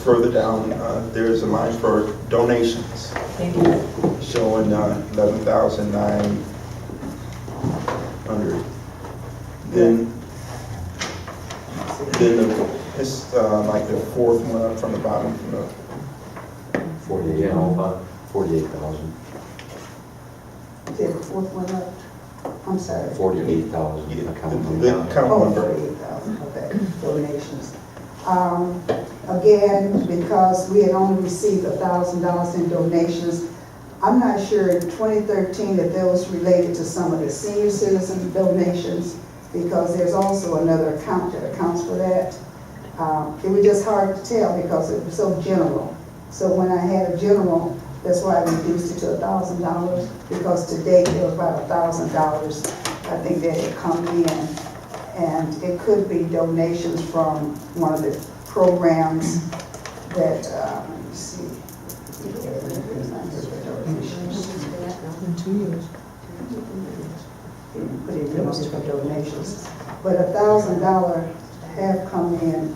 further down, there's a line for donations Thank you. showing 11,900. Then it's like the fourth one up from the bottom. 48,000. Is that the fourth one up? I'm sorry. 48,000. Yeah, account the number. account Oh, number. 48,000, okay, donations. Again, because we had only received $1,000 in donations, I'm not sure in 2013 if that was related to some of the senior citizen donations, because there's also another account that accounts for that. It was just hard to tell because it was so general. So when I had a general, that's why I reduced it to $1,000, because to date it was about $1,000, I think that had come in. And it could be donations from one of the programs that, let me see. In 2 years. Put in different donations. But $1,000 have come in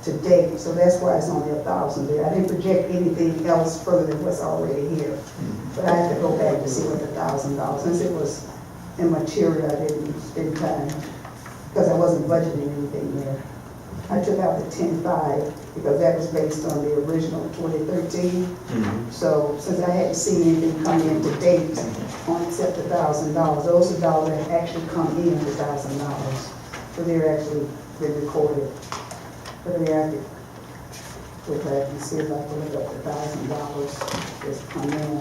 to date, so that's why it's only 1,000 there. I didn't project anything else further than what's already here. But I have to go back to see what the $1,000, since it was immaterial, I didn't spend time, because I wasn't budgeting anything there. I took out the 10.5 because that was based on the original 2013. So since I hadn't seen anything come in to date on except $1,000, those are dollars that actually come in $1,000. So they're actually been recorded. But I can go back and see if I can look up the $1,000 that's come in.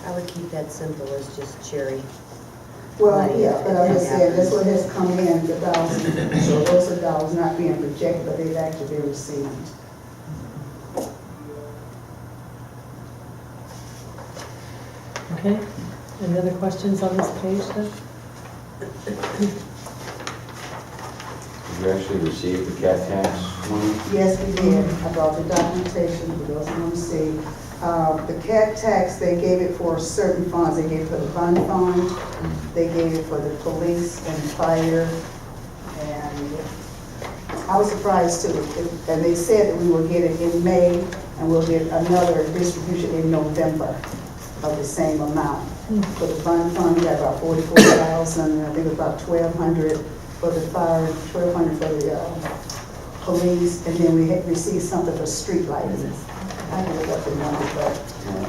I would keep that simple as just cherry. Well, yeah, but I just said, that's what has come in, the 1,000. So those are dollars not being projected, but they've actually been received. Okay, any other questions on this page then? Did you actually receive the cat tax money? Yes, we did. I brought the documentation, for those who want to see. The CAT tax, they gave it for certain funds. They gave it for the bond fund, they gave it for the police and fire, and I was surprised too. And they said that we will get it in May, and we'll get another distribution in November of the same amount. For the bond fund, we got about 44,000, I think it was about 1,200 for the fire, 1,200 for the police, and then we had received something for street lighting. I can look up the number,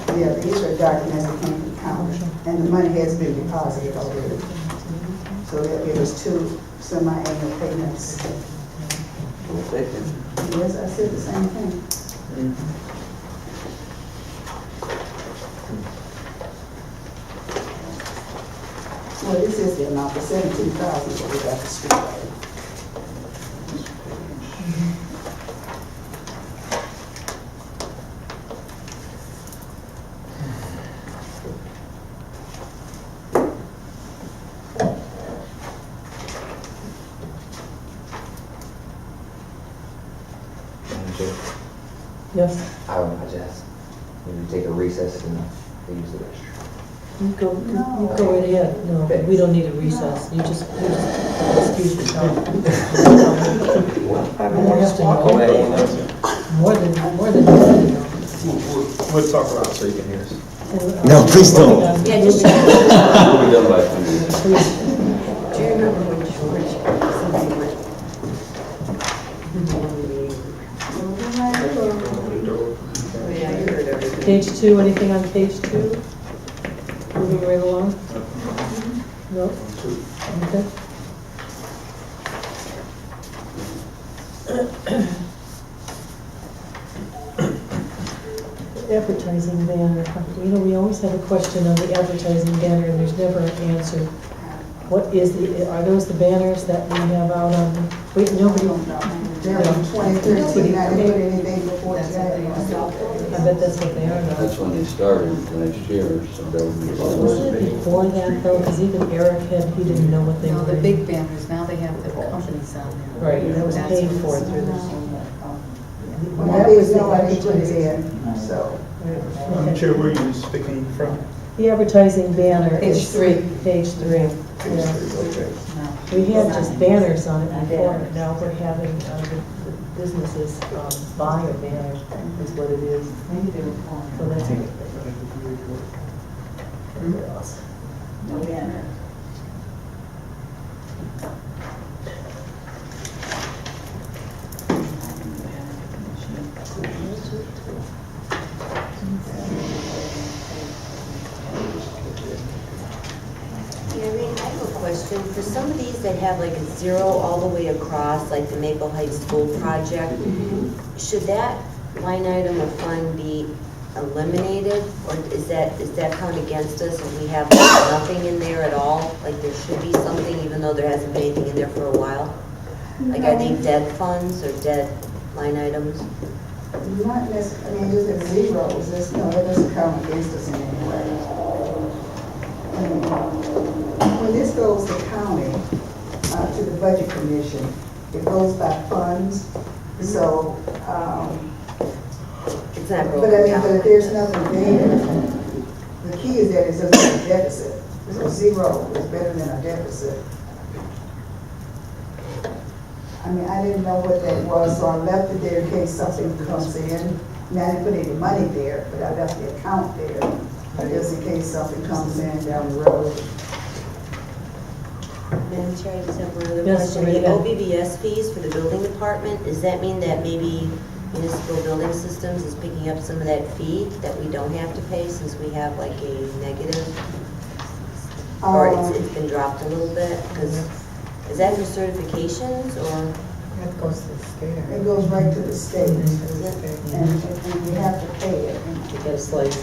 but yeah, these are documents that came from county, and the money has been deposited already. So they'll give us 2 semi-annual payments. Yes, I said the same thing. Well, this is the amount, the 17,000 that we got for street lighting. Yes, I just maybe take a recess and use the restroom. you go right ahead. No, we don't need a recess. You just excuse yourself. I don't have to know. More than that, you know. We'll talk about it so you can hear us. No, please don't. Yeah, just. We'll be done by 2 minutes. Do you remember when George, somebody went? Oh, yeah, you heard everything. Page 2, anything on page 2? Moving right along? No? Okay. Advertising banner, you know, we always have a question on the advertising banner and there's never an answer. What is are those the banners that we have out on, wait, nobody, They're from 2013, I didn't put anything before today. I bet that's what they are now. That's when they started next year, so they'll be. Wasn't it before that though, because even Eric he didn't know what they No, were. the big banners, now they have the companies on there. Right, that was That's paid what for it's through now. this. When I didn't know, I didn't put it in, so. I'm sure where you speaking from. The advertising banner is Page 3. Page 3. Page 3, okay. We had just banners on it before, and now we're having the businesses buy a banner, is what it is. Maybe they were So that's a good thing. No banner. Gary, I have a question. For some of these that have like a zero all the way across, like the Maple Heights School project, should that line item or fund be eliminated? Or is that count against us if we have like nothing in there at all? Like there should be something even though there hasn't been anything in there for a while? Like are they dead funds or dead line items? Not necessarily, I mean, just at zeros, that's, no, that doesn't count against us in any way. When this goes to county, to the budget commission, it goes by funds, so, It's not but I broken mean, but if down. there's nothing there, the key is that it doesn't have a deficit. So zero is better than a deficit. I mean, I didn't know what that was, so I left it there in case something comes in. I mean, I didn't put any money there, but I left the account there, just in case something comes in down the road. Madam Chair, I just have one other Yes, question. The Rita. OBBS fees for the building department, does that mean that maybe Municipal Building Systems is picking up some of that fee that we don't have to pay since we have like a negative? Or it's been dropped a little bit? Because is that for certifications or? That goes to the state. It goes right to the state, Mm-hmm. and we have to pay it. You get a slice.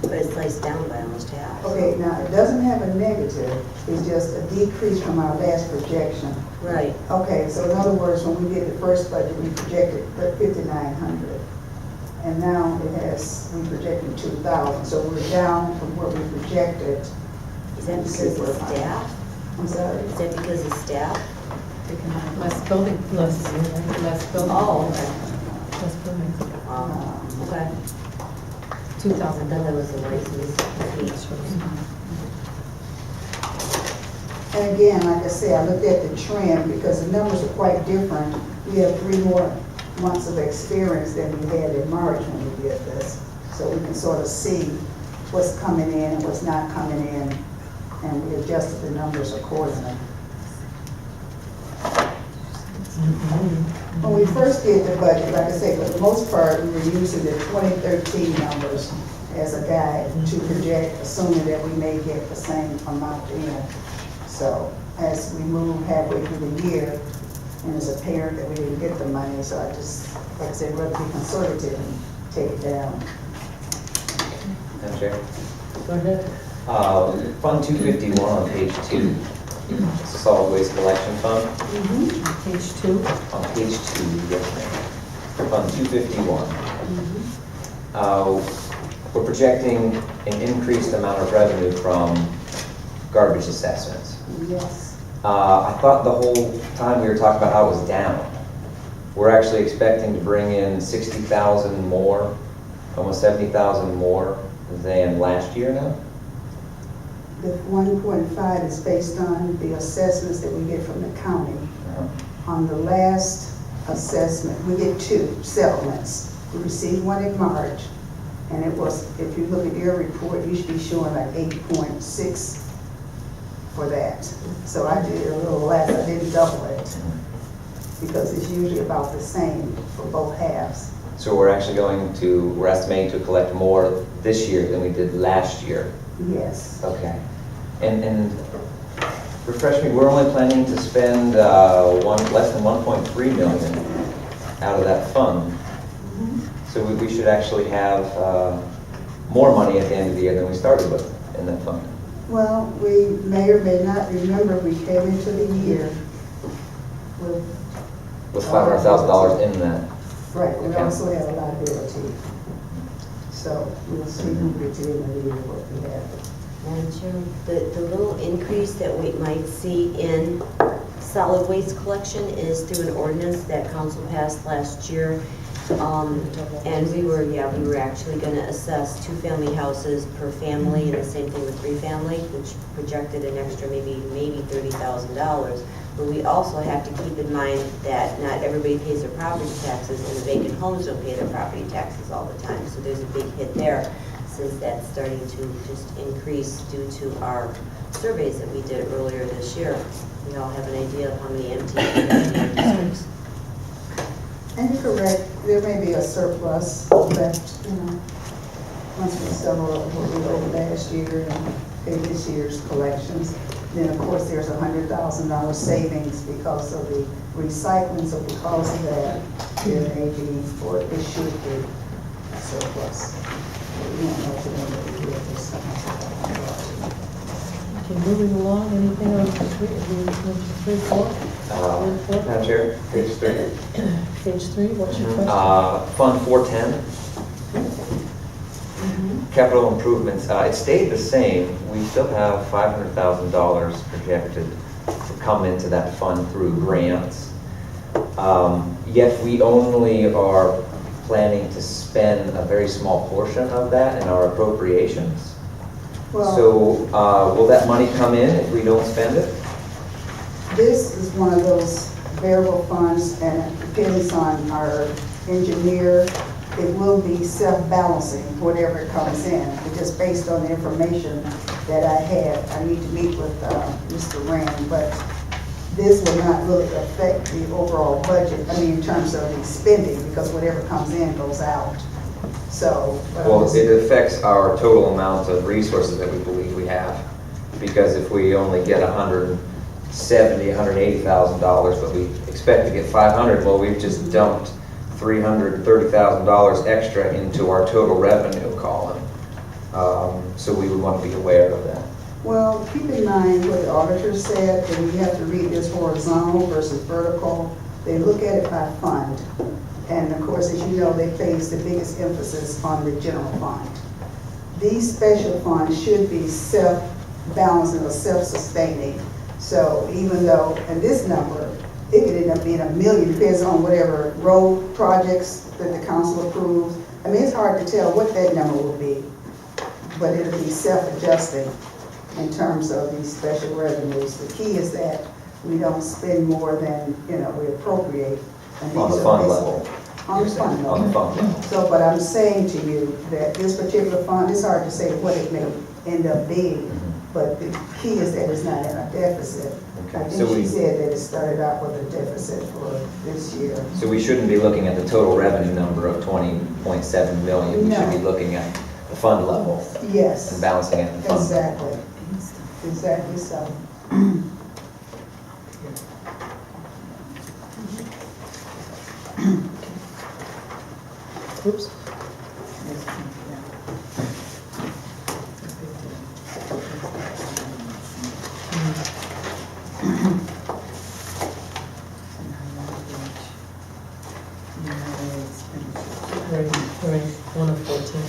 But it's sliced down by almost half. Okay, now, it doesn't have a negative, it's just a decrease from our last projection. Right. Okay, so in other words, when we did the first budget, we projected 5,900. And now we projected 2,000, so we're down from what we projected. Is that because of staff? I'm sorry? Is that because of staff? Less building, less building. Oh, okay. That's building. Okay. I 2,000 thought that was the license fee. And again, like I say, I looked at the trend because the numbers are quite different. We have 3 more months of experience than we had in March when we did this. So we can sort of see what's coming in and what's not coming in, and we adjusted the numbers accordingly. When we first did the budget, like I say, for the most part, we were using the 2013 numbers as a guide to project, assuming that we may get the same amount in. So as we move halfway through the year, and it's apparent that we didn't get the money, so I just, like I said, rather be conservative and take it down. Madam Chair. Go ahead. Fund 251 on page 2, it's a solid waste collection fund. Page 2. On page 2, yes ma'am. Fund 251. We're projecting an increased amount of revenue from garbage assessments. Yes. I thought the whole time we were talking about how it was down. We're actually expecting to bring in 60,000 more, almost 70,000 more than last year now. The 1.5 is based on the assessments that we get from the county. On the last assessment, we get 2 settlements. We received one in March, and it was, if you look at your report, you should be showing like 8.6 for that. So I did a little less, I didn't double it, because it's usually about the same for both halves. So we're estimating to collect more this year than we did last year. Yes. Okay. And refresh me, we're only planning to spend less than 1.3 million out of that fund. So we should actually have more money at the end of the year than we started with in that fund. Well, we may or may not remember, we came into the year with, With $500,000 in that. right, we Okay. also have a liability. So we'll see when we get to the end of the year what we have. Madam Chair, the little increase that we might see in solid waste collection is through an ordinance that council passed last year. And we were actually gonna assess 2-family houses per family, and the same thing with 3-family, which projected an extra maybe $30,000. But we also have to keep in mind that not everybody pays their property taxes, and the vacant homes don't pay their property taxes all the time. So there's a big hit there, since that's starting to just increase due to our surveys that we did earlier this year. We all have an idea of how many empty districts. And you're correct, there may be a surplus left, once we settle what we did last year and pay this year's collections. Then, of course, there's $100,000 savings because of the recycling, so because of that, there may be, or it should be, a surplus. We don't know today what we do with this. Okay, moving along, anything on three, four? Madam Chair, page 3. Page 3, what's your question? Fund 410. Capital improvements, it stayed the same. We still have $500,000 projected to come into that fund through grants. Yet we only are planning to spend a very small portion of that in our appropriations. Well, So will that money come in if we don't spend it? this is one of those variable funds, and it depends on our engineer. It will be self-balancing, whatever it comes in. It's just based on the information that I have. I need to meet with Mr. Rand, but this will not really affect the overall budget, in terms of the spending, because whatever comes in goes out. So. but Well, I'm it affects our total amount of resources that we believe we have. Because if we only get $170,000, $180,000, but we expect to get 500, well, we've just dumped $330,000 extra into our total revenue column. So we would want to be aware of that. Well, keep in mind what the auditor said, and you have to read this horizontal versus vertical. They look at it by fund. And of course, as you know, they place the biggest emphasis on the general fund. These special funds should be self-balancing or self-sustaining. So even though, and this number, it could end up being $1 million, depends on whatever road projects that the council approves. It's hard to tell what that number will be, but it'll be self-adjusting in terms of these special revenues. The key is that we don't spend more than, we appropriate. And On the these fund are level. basically- On the fund level. On the fund level. So, but I'm saying to you that this particular fund, it's hard to say what it may end up being, but the key is that it's not in a deficit. Okay, I so think she we- said that it started out with a deficit for this year. So we shouldn't be looking at the total revenue number of 20.7 million. We should be No. looking at the fund level Yes, and balancing it in the fund. exactly. Exactly so. Oops. Right, 1 of 14.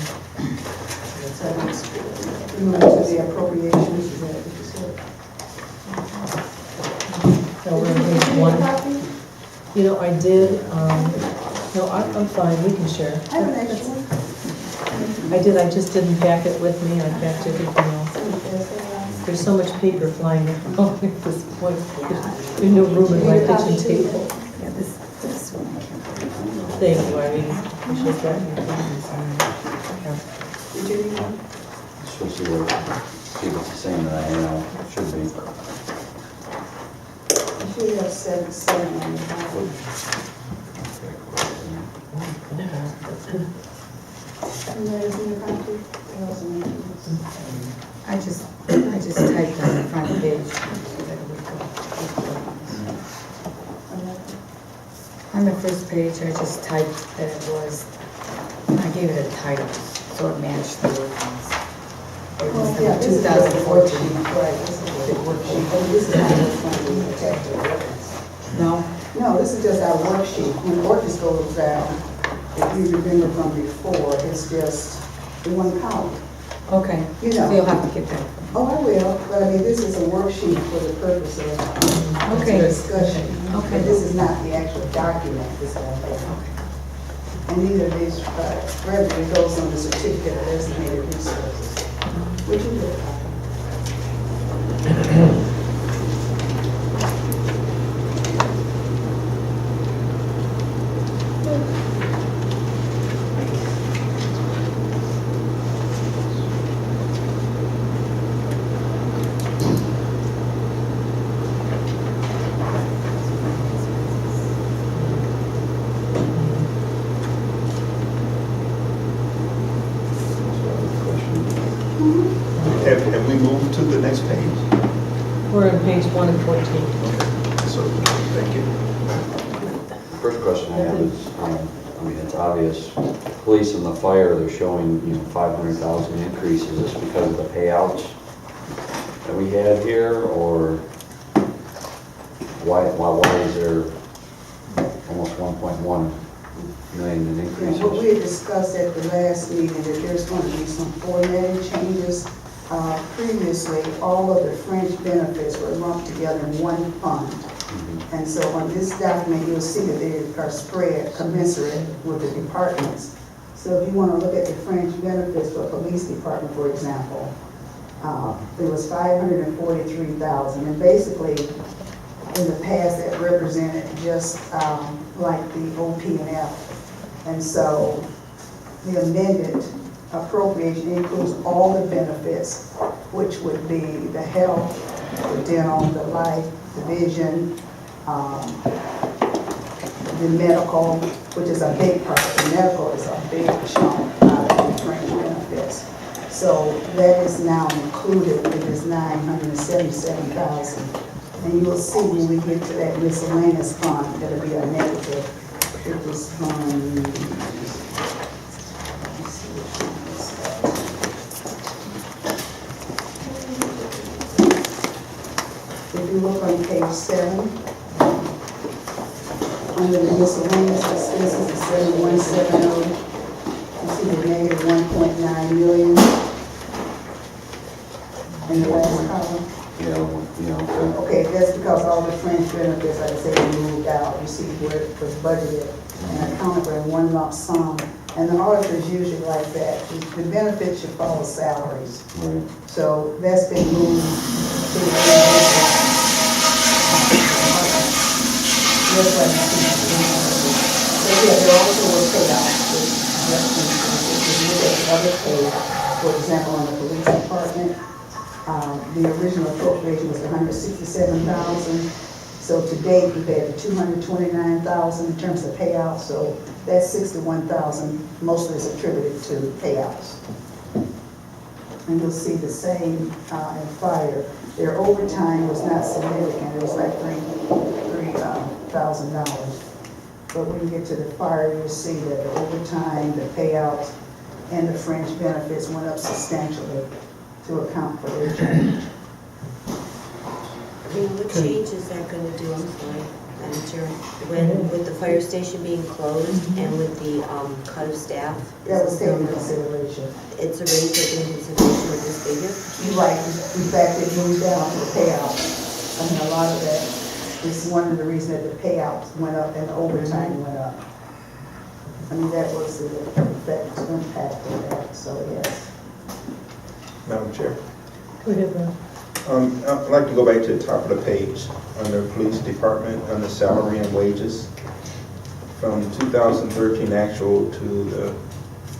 We move to the appropriations, is that what you said? No, we're on page 1. I did, no, I'm fine, we can share. I have an extra one. I did, I just didn't pack it with me, I packed everything else. There's so much paper flying around at this point. There's no room in my kitchen table. Yeah, this one I can't. Thank you, Irene. I should have brought you Did you need one? Just want to see if it's the same that I have, should be. You should have seven on the bottom. And there's in your copy? There was an extra. I just typed on the front page. On the first page, I just typed that it was, I gave it a title, so it matched the ordinance. Well, Ordinance yeah, number this is just a 2014. worksheet, right, this is a worksheet, but this is not what's going to be attached to the ordinance. No? No, this is just our worksheet. When the ordinance goes down, if you remember from before, it's just in one column. Okay. You know. So you'll have to get that. Oh, I will, but this is a worksheet for the purpose of Okay. discussion. Okay. But this is not the actual document, this whole thing. And neither of these revenue goes on the certificate of estimated resources. Would you do it? Have we moved to the next page? We're on page 1 and 14. So, thank you. First question I have is, I mean, it's obvious, police and the fire, they're showing, 500,000 increase. Is this because of the payouts that we had here, or why is there almost 1.1 million in increases? What we had discussed at the last meeting, that there's going to be some formatting changes. Previously, all of the fringe benefits were lumped together in one fund. And so on this document, you'll see that they are spread commensurate with the departments. So if you want to look at the fringe benefits for police department, for example, it was 543,000. And basically, in the past, that represented just like the OP&F. And so the amended appropriation includes all the benefits, which would be the health, the dental, the life, the vision, the medical, which is a big part. The medical is a big chunk out of the fringe benefits. So that is now included in this 977,000. And you will see when we get to that miscellaneous fund, that'll be a negative. It was fund. If you look on page 7, under the miscellaneous expenses, it's 7170. You see the negative 1.9 million in the last column. Okay, that's because all the fringe benefits, like I said, were moved out. You see where it was budgeted and accounted for in one lump sum. And the auditors usually like that. The benefits should follow salaries. Right. So that's been moved to the that's why you see that. So yeah, there also were payouts. If you look at the other page, for example, on the police department, the original appropriation was 167,000. So to date, we've had 229,000 in terms of payouts. So that 61,000 mostly is attributed to payouts. And you'll see the same in fire. Their overtime was not significant. It was like $3,000. But when you get to the fire, you'll see that the overtime, the payouts, and the fringe benefits went up substantially to account for their change. What change is that going to do, I'm sorry, Madam Chair, with the fire station being closed and with the cut of staff? That was taken into consideration. It's already taken into consideration with this figure? You're right. In fact, it moved down to the payouts. I mean, a lot of that is one of the reasons that the payouts went up and the overtime went up. I mean, that was the effect, impact of that, so yes. Madam Chair. Go ahead, Ron. I'd like to go back to the top of the page, under police department, under salary and wages. From 2013 actual to the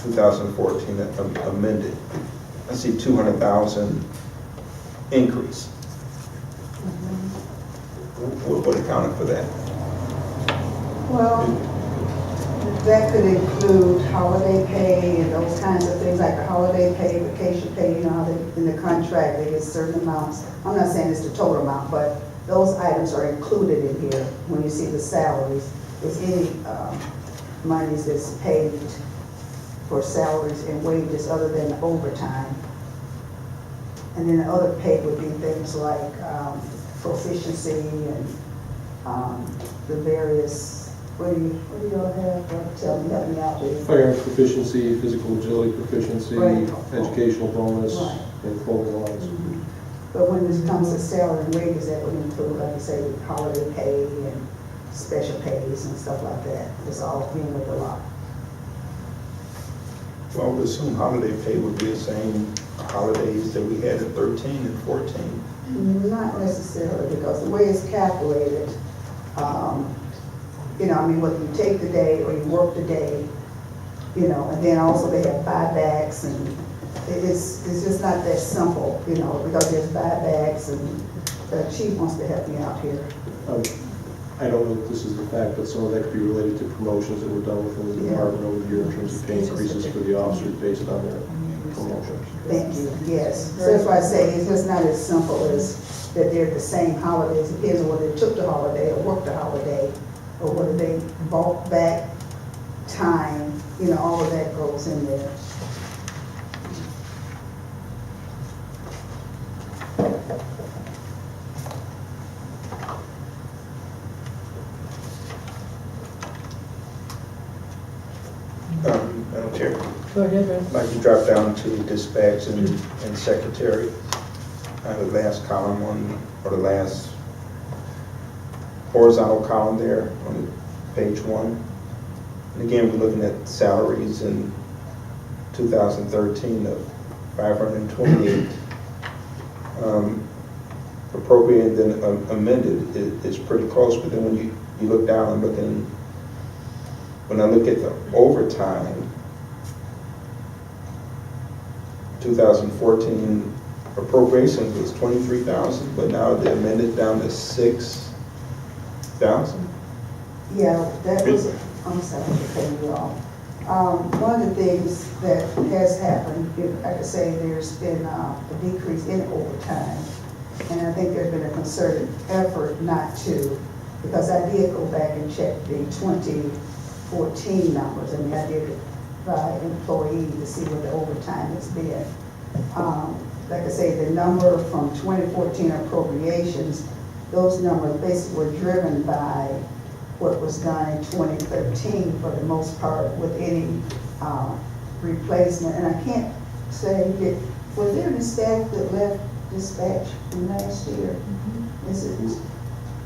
2014 amended. I see 200,000 increase. What accounted for that? Well, that could include holiday pay and those kinds of things, like the holiday pay, vacation pay, you know, how they, in the contract, they get certain amounts. I'm not saying it's the total amount, but those items are included in here when you see the salaries. There's any monies that's paid for salaries and wages other than overtime. And then the other pay would be things like proficiency and the various, what do you all have? Tell me, help me out with. Firearms proficiency, physical agility proficiency, Right. educational bonus, Right. and clothing allowance. But when this comes to salary and wages, that would include, like I say, holiday pay and special pays and stuff like that. It's all being with a lot. Well, I would assume holiday pay would be the same holidays that we had in 13 and 14. Not necessarily, because the way it's calculated, you know, I mean, whether you take the day or you work the day, you know, and then also they have buybacks, and it's just not that simple, you know, because there's buybacks, and the chief wants to help me out here. I don't know if this is the fact, but some of that could be related to promotions that were done within the Yeah. department over the year in terms of pay increases for the officers based on their promotions. Thank you, yes. So that's why I say it's just not as simple as that they're the same holidays. It depends on whether they took the holiday or worked the holiday, or whether they bought back time, you know, all of that goes in there. Madam Chair, Go ahead, Ray. I'd like to drop down to dispatch and secretary. The last column on, or the last horizontal column there on page 1. And again, we're looking at salaries in 2013 of 528. Appropriated and then amended is pretty close, but then when you look down and when I look at the overtime, 2014 appropriations was 23,000, but now they amended down to 6,000. Yeah, that was, I'm sorry to cut you off. One of the things that has happened, like I say, there's been a decrease in overtime. And I think there's been a concerted effort not to, because I did go back and check the 2014 numbers. I mean, I did it by employee to see what the overtime has been. Like I say, the number from 2014 appropriations, those numbers basically were driven by what was done in 2013 for the most part with any replacement. And I can't say that, was there any staff that left dispatch from last year? Is it?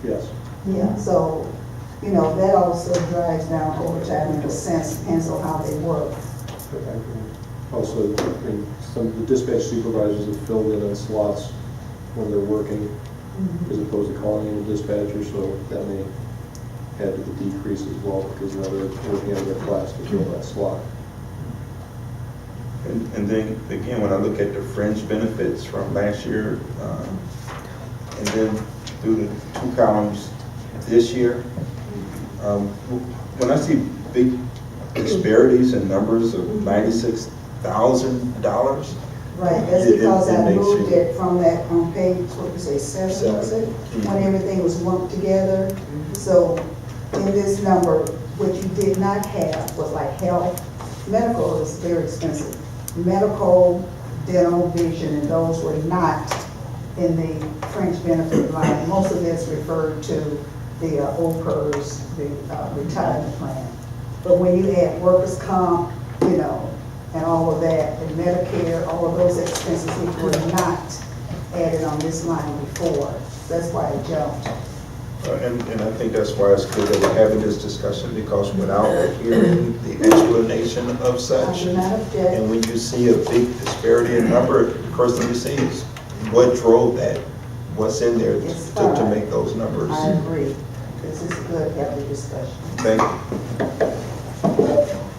Yes. Yeah, so, you know, that also drives down overtime in a sense, depends on how they work. Also, I mean, some of the dispatch supervisors have filled in on slots when they're working as opposed to calling in a dispatcher, so that may add to the decrease as well because now they're working out of their class to fill that slot. And then again, when I look at the fringe benefits from last year, and then through the 2 columns this year, when I see big disparities in numbers of $96,000. Right, that's It because I makes moved you- it from that, on page, what did you say, 7, was it? When everything was lumped together. So in this number, what you did not have was like health. Medical is very expensive. Medical, dental, vision, and those were not in the fringe benefit line. Most of this referred to the OPERS, the retirement plan. But when you add workers' comp, you know, and all of that, and Medicare, all of those expenses which were not added on this line before, that's why it jumped. And I think that's why it's good that we're having this discussion, because without hearing the explanation of I such, do not object. and when you see a big disparity in number, the first thing you see is what drove that, what's in there It's to fine. make those numbers. I agree. This is a good, healthy discussion. Thank you.